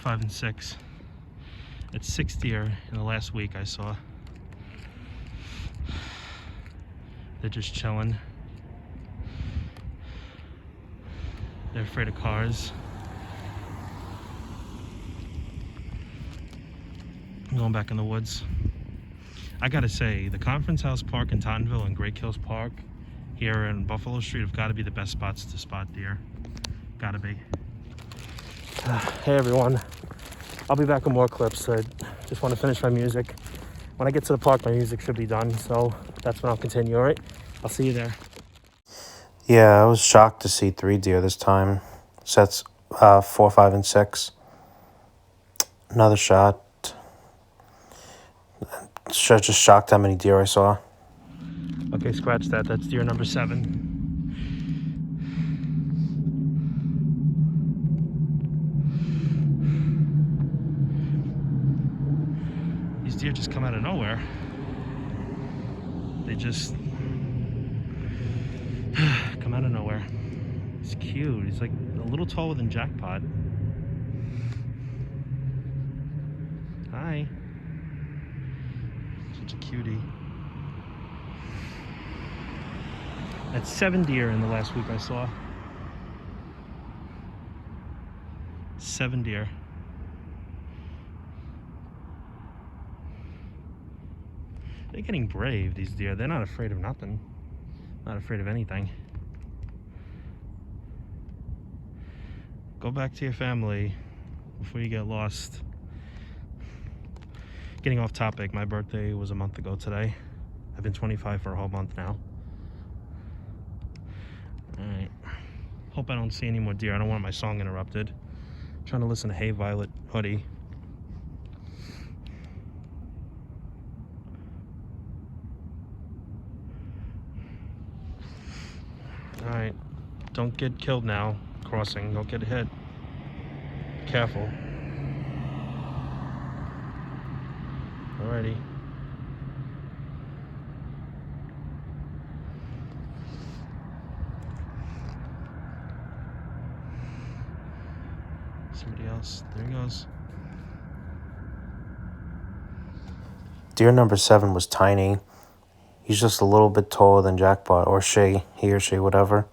5, and 6. It's 6 deer in the last week I saw. They're just chilling. They're afraid of cars. I'm going back in the woods. I gotta say, the Conference House Park in Tottenville and Great Kills Park here in Buffalo Street have got to be the best spots to spot deer. Gotta be. Hey everyone, I'll be back with more clips. I just want to finish my music. When I get to the park, my music should be done, so that's when I'll continue. All right, I'll see you there. Yeah, I was shocked to see 3 deer this time. Sets 4, 5, and 6. Another shot. Just shocked how many deer I saw. Okay, scratch that. That's deer number 7. These deer just come out of nowhere. They just come out of nowhere. He's cute. He's like a little taller than Jackpot. Hi. Such a cutie. That's 7 deer in the last week I saw. 7 deer. They're getting brave, these deer. They're not afraid of nothing. Not afraid of anything. Go back to your family before you get lost. Getting off topic, my birthday was a month ago today. I've been 25 for a whole month now. Alright. Hope I don't see any more deer. I don't want my song interrupted. I'm trying to listen to Hey Violet Hoodie. Alright. Don't get killed now. Crossing. Don't get hit. Careful. Alrighty. Somebody else. There he goes. Deer number 7 was tiny. He's just a little bit taller than Jackpot, or he or she, whatever.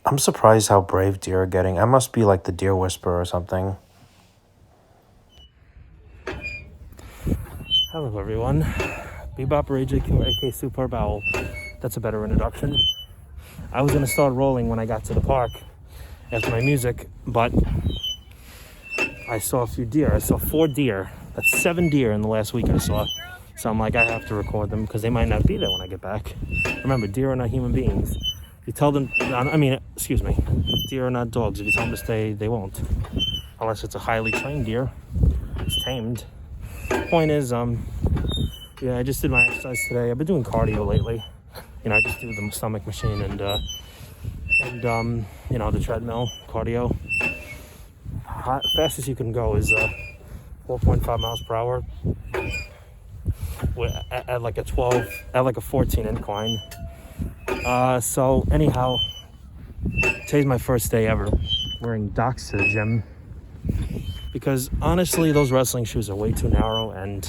I'm surprised how brave deer are getting. I must be like the deer whisperer or something. Hello everyone. Bebop Ray JQ, aka Superb Owl. That's a better introduction. I was gonna start rolling when I got to the park after my music, but I saw a few deer. I saw 4 deer. That's 7 deer in the last week I saw. So I'm like, I have to record them because they might not be there when I get back. Remember, deer are not human beings. If you tell them, excuse me, deer are not dogs. If you tell them to stay, they won't. Unless it's a highly trained deer. It's tamed. Point is, yeah, I just did my exercise today. I've been doing cardio lately. You know, I just do the stomach machine and you know, the treadmill cardio. Fastest you can go is 4.5 miles per hour at like a 14 incline. So anyhow, today's my first day ever wearing Docs to the gym, because honestly those wrestling shoes are way too narrow, and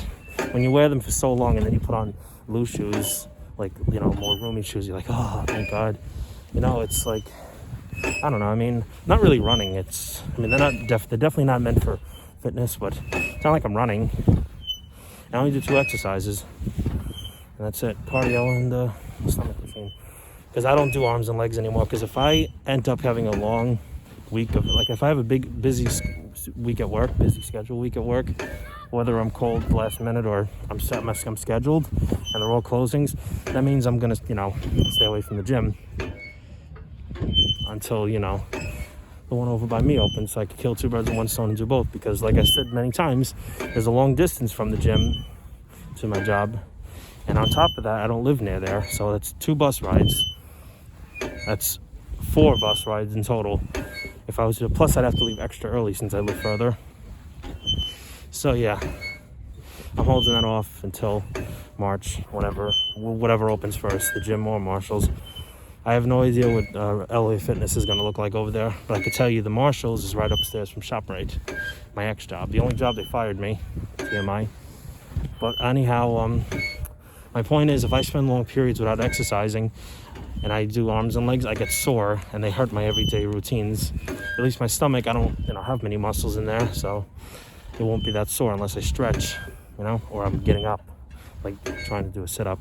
when you wear them for so long and then you put on loose shoes, like, you know, more roomy shoes, you're like, oh thank God. You know, it's like, I don't know, I mean, not really running. They're definitely not meant for fitness, but it's not like I'm running. I only do 2 exercises, and that's it, cardio and the stomach machine. Because I don't do arms and legs anymore, because if I end up having a long week of, like, if I have a busy week at work, busy schedule week at work, whether I'm called last minute or I'm scheduled and they're all closings, that means I'm gonna, you know, stay away from the gym until, you know, the one over by me opens, so I can kill 2 birds with 1 stone and do both. Because like I said many times, there's a long distance from the gym to my job, and on top of that, I don't live near there, so that's 2 bus rides. That's 4 bus rides in total. If I was to, plus I'd have to leave extra early since I live further. So yeah, I'm holding that off until March, whatever opens first, the gym or Marshall's. I have no idea what LA Fitness is going to look like over there, but I could tell you the Marshalls is right upstairs from ShopRite, my ex job. The only job they fired me, TMI. But anyhow, my point is, if I spend long periods without exercising and I do arms and legs, I get sore and they hurt my everyday routines. At least my stomach, I don't have many muscles in there, so it won't be that sore unless I stretch, or I'm getting up, like trying to do a sit-up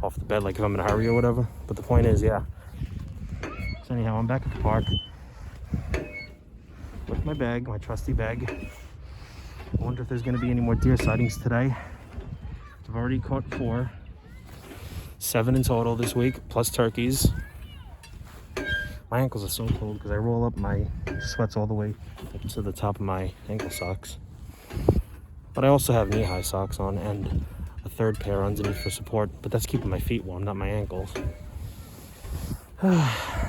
off the bed, like if I'm in a hurry or whatever. But the point is, yeah. So anyhow, I'm back at the park with my bag, my trusty bag. I wonder if there's going to be any more deer sightings today. I've already caught 4. 7 in total this week, plus turkeys. My ankles are so cold because I roll up my sweats all the way up to the top of my ankle socks. But I also have knee-high socks on and a third pair underneath for support, but that's keeping my feet warm, not my ankles.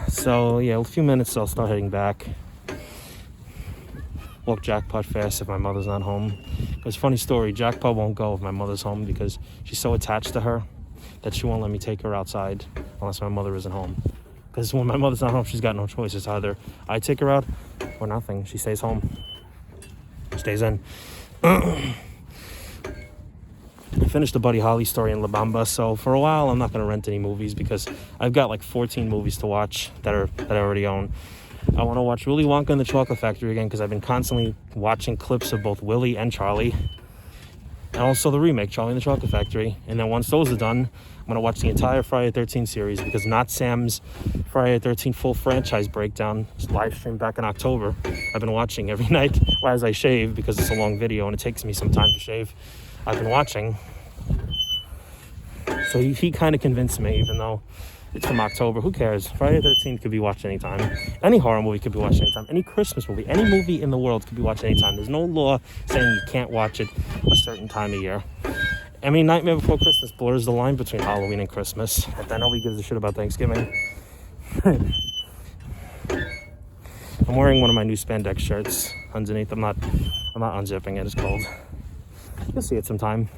So yeah, a few minutes I'll start heading back. Walk Jackpot fast if my mother's not home. Because funny story, Jackpot won't go if my mother's home because she's so attached to her that she won't let me take her outside unless my mother isn't home. Because when my mother's not home, she's got no choice. It's either I take her out or nothing. She stays home. Stays in. I finished the Buddy Holly story in La Bamba, so for a while I'm not going to rent any movies because I've got like 14 movies to watch that I already own. I want to watch Willy Wonka and the Chocolate Factory again because I've been constantly watching clips of both Willy and Charlie. And also the remake, Charlie and the Chocolate Factory. And then once those are done, I'm going to watch the entire Friday the 13th series because Not Sam's Friday the 13th full franchise breakdown, live streamed back in October, I've been watching every night as I shave because it's a long video and it takes me some time to shave. I've been watching. So he kind of convinced me, even though it's from October. Who cares? Friday the 13th could be watched anytime. Any horror movie could be watched anytime. Any Christmas movie, any movie in the world could be watched anytime. There's no law saying you can't watch it a certain time of year. I mean, Nightmare Before Christmas blurs the line between Halloween and Christmas. And then nobody gives a shit about Thanksgiving. I'm wearing one of my new spandex shirts underneath. I'm not unzipping it. It's cold. You'll see it sometime.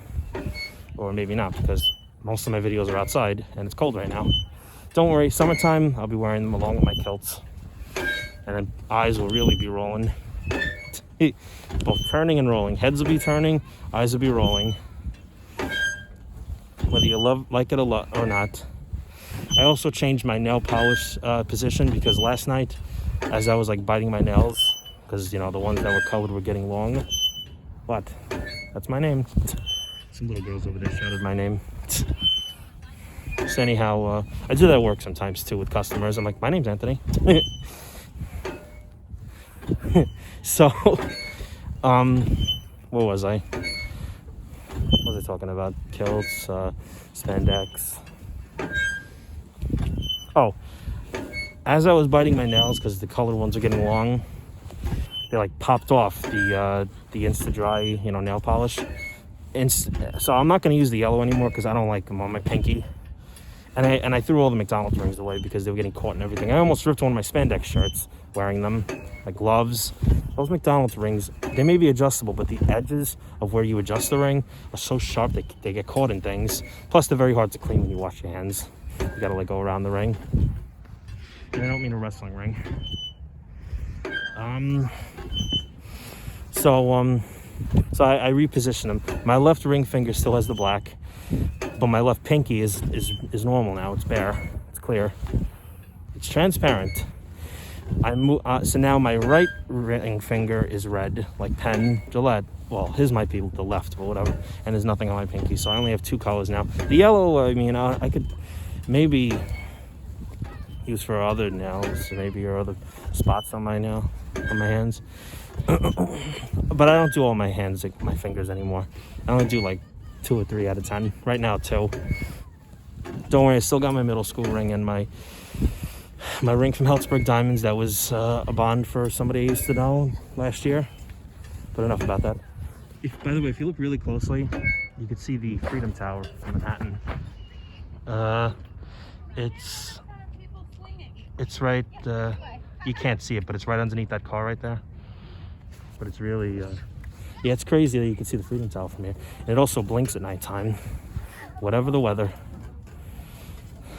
Or maybe not, because most of my videos are outside and it's cold right now. Don't worry, summertime, I'll be wearing them along with my kilts. And then eyes will really be rolling. Both turning and rolling. Heads will be turning, eyes will be rolling. Whether you like it or not. I also changed my nail polish position because last night, as I was like biting my nails, because the ones that were colored were getting long. What? That's my name. Some little girls over there shouted my name. So anyhow, I do that at work sometimes too with customers. I'm like, my name's Anthony. So, what was I? What was I talking about? Kilts, spandex. Oh, as I was biting my nails, because the colored ones are getting long, they like popped off the Insta-Dry, nail polish. So I'm not going to use the yellow anymore because I don't like them on my pinky. And I threw all the McDonald's rings away because they were getting caught and everything. I almost ripped one of my spandex shirts wearing them, like gloves. Those McDonald's rings, they may be adjustable, but the edges of where you adjust the ring are so sharp they get caught in things. Plus, they're very hard to clean when you wash your hands. You gotta go around the ring. And I don't mean a wrestling ring. So I repositioned them. My left ring finger still has the black, but my left pinky is normal now. It's bare. It's clear. It's transparent. So now my right ring finger is red, like Penn Gillette. Well, his might be the left, but whatever. And there's nothing on my pinky, so I only have 2 colors now. The yellow, I mean, I could maybe use for other nails, maybe, or other spots on my hands. But I don't do all my hands, like my fingers anymore. I only do like 2 or 3 out of 10. Right now, 2. Don't worry, I still got my middle school ring and my ring from Heltzberg Diamonds. That was a bond for somebody I used to know last year. But enough about that. By the way, if you look really closely, you can see the Freedom Tower from Manhattan. It's right, you can't see it, but it's right underneath that car right there. But it's really, yeah, it's crazy that you can see the Freedom Tower from here. And it also blinks at nighttime, whatever the weather.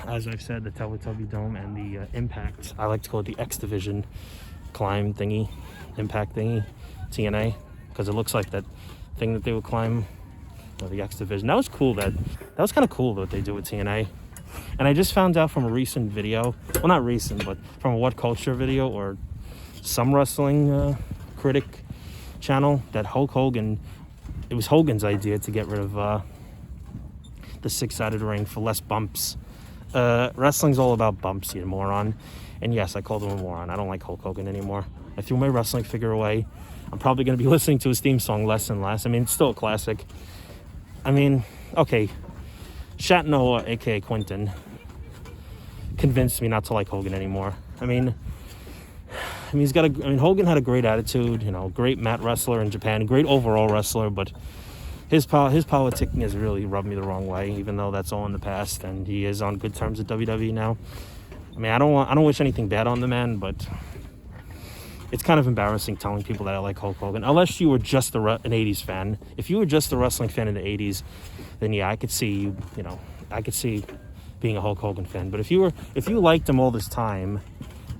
as I've said, the Teletubby Dome and the Impact. I like to call it the X Division climb thingy, Impact thingy, TNA, because it looks like that thing that they would climb, or the X Division. That was cool. That was kind of cool what they do with TNA. And I just found out from a recent video, well, not recent, but from a What Culture video or some wrestling critic channel, that Hulk Hogan, it was Hogan's idea to get rid of the six-sided ring for less bumps. Wrestling's all about bumps, you moron. And yes, I called him a moron. I don't like Hulk Hogan anymore. I threw my wrestling figure away. I'm probably going to be listening to his theme song less and less. I mean, it's still a classic. I mean, okay, Shatnoa, aka Quentin, convinced me not to like Hogan anymore. I mean, Hogan had a great attitude, great mat wrestler in Japan, great overall wrestler, but his politicking has really rubbed me the wrong way, even though that's all in the past, and he is on good terms with WWE now. I mean, I don't wish anything bad on the man, but it's kind of embarrassing telling people that I like Hulk Hogan, unless you were just an 80s fan. If you were just a wrestling fan in the 80s, then yeah, I could see I could see being a Hulk Hogan fan. But if you liked him all this time,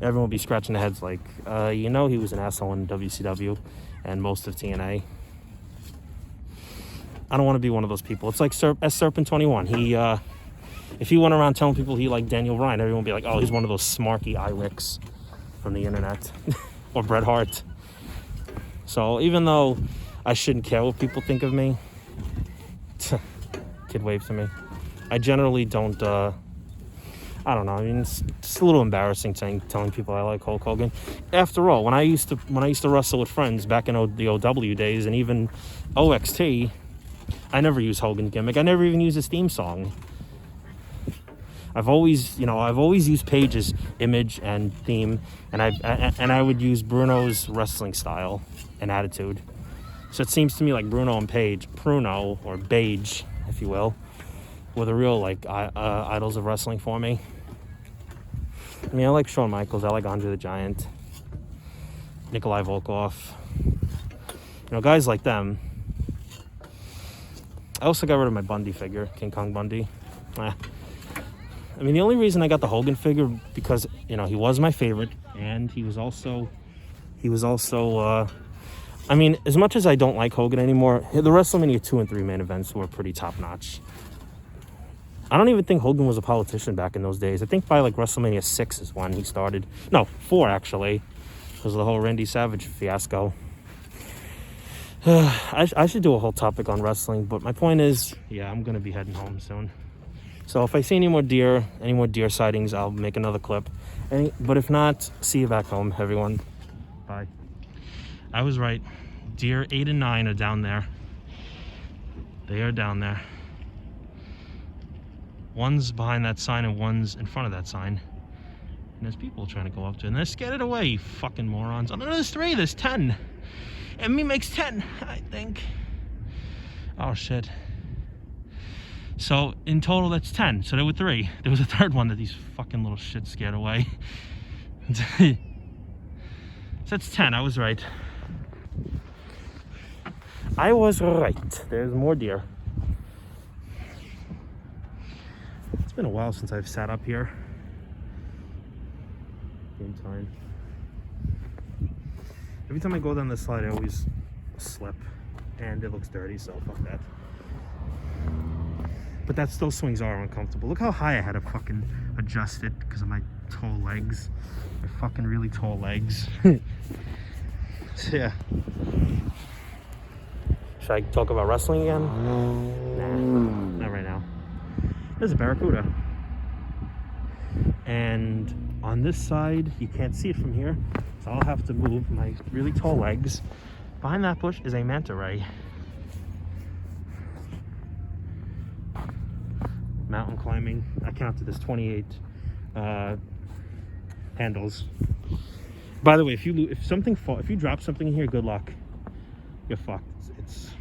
everyone would be scratching their heads like, he was an asshole in WCW and most of TNA. I don't want to be one of those people. It's like Serpent 21. If he went around telling people he liked Daniel Bryan, everyone would be like, oh, he's one of those smarky eye wicks from the internet. Or Bret Hart. So even though I shouldn't care what people think of me, kid wave to me, I generally don't, I don't know, I mean, it's just a little embarrassing telling people I like Hulk Hogan. After all, when I used to wrestle with friends back in the OW days and even OXT, I never used Hogan's gimmick. I never even used his theme song. I've always used Paige's image and theme, and I would use Bruno's wrestling style and attitude. So it seems to me like Bruno and Paige, Pruno or Beige, if you will, were the real idols of wrestling for me. I mean, I like Shawn Michaels, I like Andre the Giant, Nikolai Volkov, guys like them. I also got rid of my Bundy figure, King Kong Bundy. I mean, the only reason I got the Hogan figure because, he was my favorite, and he was also, I mean, as much as I don't like Hogan anymore, the WrestleMania 2 and 3 main events were pretty top-notch. I don't even think Hogan was a politician back in those days. I think by, WrestleMania 6 is when he started. No, 4, actually, because of the whole Randy Savage fiasco. I should do a whole topic on wrestling, but my point is, yeah, I'm going to be heading home soon. So if I see any more deer sightings, I'll make another clip. But if not, see you back home, everyone. Bye. I was right. Deer 8 and 9 are down there. They are down there. One's behind that sign and one's in front of that sign. And there's people trying to go up to it. And they're scared away, you fucking morons. Oh, no, there's 3, there's 10. And me makes 10, I think. Oh, shit. So in total, that's 10. So there were 3. There was a third one that these fucking little shits scared away. So that's 10. I was right. I was right. There's more deer. It's been a while since I've sat up here. Game time. Every time I go down this slide, I always slip. And it looks dirty, so fuck that. But those swings are uncomfortable. Look how high I had to fucking adjust it because of my tall legs. My fucking really tall legs. So yeah. Should I talk about wrestling again? Nah, not right now. There's a barracuda. And on this side, you can't see it from here. So I'll have to move my really tall legs. Behind that bush is a manta ray. Mountain climbing. I counted this 28 handles. By the way, if you drop something in here, good luck. You're fucked. It's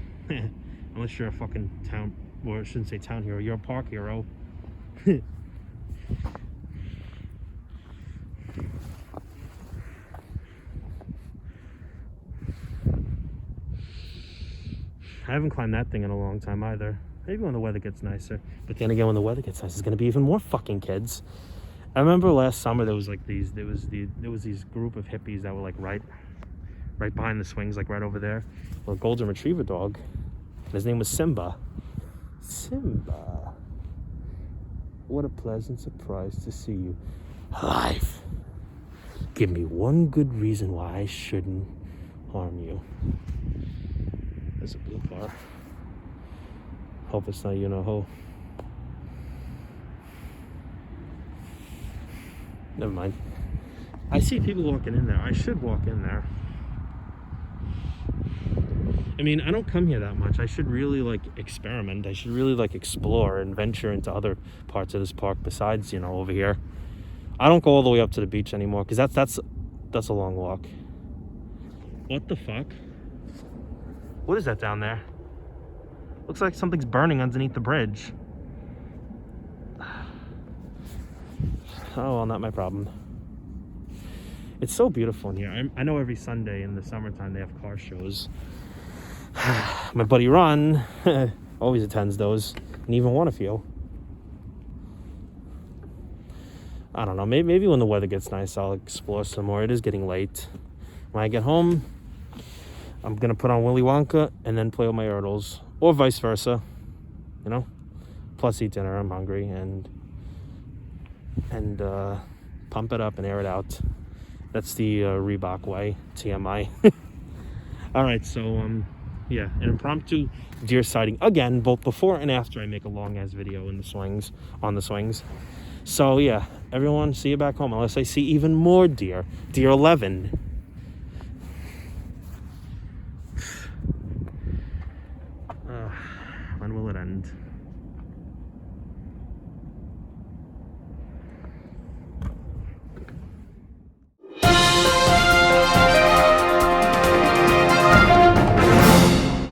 unless you're a fucking town, or I shouldn't say town hero. You're a park hero. I haven't climbed that thing in a long time either. Maybe when the weather gets nicer. But then again, when the weather gets nicer, there's gonna be even more fucking kids. I remember last summer there was these group of hippies that were like right behind the swings, like right over there. A golden retriever dog. And his name was Simba. Simba. What a pleasant surprise to see you alive. Give me one good reason why I shouldn't harm you. There's a blue car. Hope it's not you know who. Never mind. I see people walking in there. I should walk in there. I mean, I don't come here that much. I should really like experiment. I should really like explore and venture into other parts of this park besides, you know, over here. I don't go all the way up to the beach anymore because that's a long walk. What the fuck? What is that down there? Looks like something's burning underneath the bridge. Oh, well, not my problem. It's so beautiful in here. I know every Sunday in the summertime they have car shows. My buddy Ron always attends those, and even won a few. I don't know. Maybe when the weather gets nice, I'll explore some more. It is getting late. When I get home, I'm gonna put on Willy Wonka and then play with my Ertles, or vice versa. You know, plus eat dinner. I'm hungry and pump it up and air it out. That's the Reebok way. TMI. All right, so yeah, an impromptu deer sighting again, both before and after I make a long ass video in the swings, on the swings. So yeah, everyone, see you back home unless I see even more deer. Deer 11.